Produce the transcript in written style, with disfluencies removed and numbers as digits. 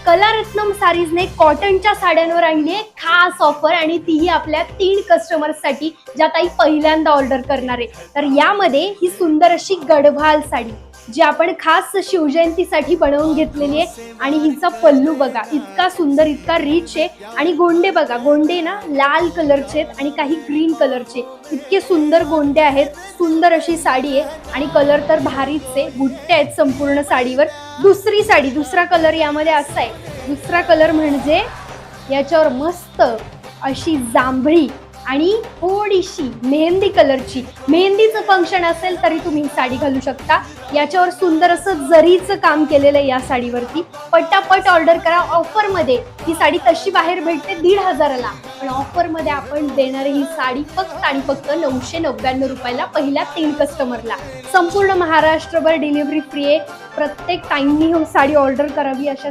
कलारत्नम सारीजने कॉटनच्या साड्यांवर आणली आहे खास ऑफर आणि तीही आपल्या 3 कस्टमर्ससाठी, ज्या ताई पहिल्यांदा ऑर्डर करणार आहे. तर यामध्ये ही सुंदर अशी गडवाल साडी जी आपण खास शिवजयंतीसाठी बनवून घेतलेली आहे आणि हिचा पल्लू बघा, इतका सुंदर, इतका रिच आहे. आणि गोंडे बघा, गोंडे ना लाल कलरचे आहेत आणि काही ग्रीन कलरचे, इतके सुंदर गोंडे आहेत. सुंदर अशी साडी आहे आणि कलर तर भारीच आहे, बुट्ट्या आहेत संपूर्ण साडीवर. दुसरी साडी, दुसरा कलर यामध्ये असा आहे. दुसरा कलर म्हणजे याच्यावर मस्त अशी जांभळी आणि थोडीशी मेहंदी कलरची, मेहंदीचं फंक्शन असेल तरी तुम्ही ही साडी घालू शकता. याच्यावर सुंदर असं जरीचं काम केलेलं आहे या साडीवरती. पटापट ऑर्डर करा. ऑफरमध्ये ही साडी तशी बाहेर भेटते 1,500ला, पण ऑफरमध्ये आपण देणारी ही साडी फक्त आणि फक्त 999 रुपयाला पहिल्या 3 कस्टमरला. संपूर्ण महाराष्ट्रभर डिलिव्हरी फ्री आहे. प्रत्येक टाइमनी ही साडी ऑर्डर करावी अशा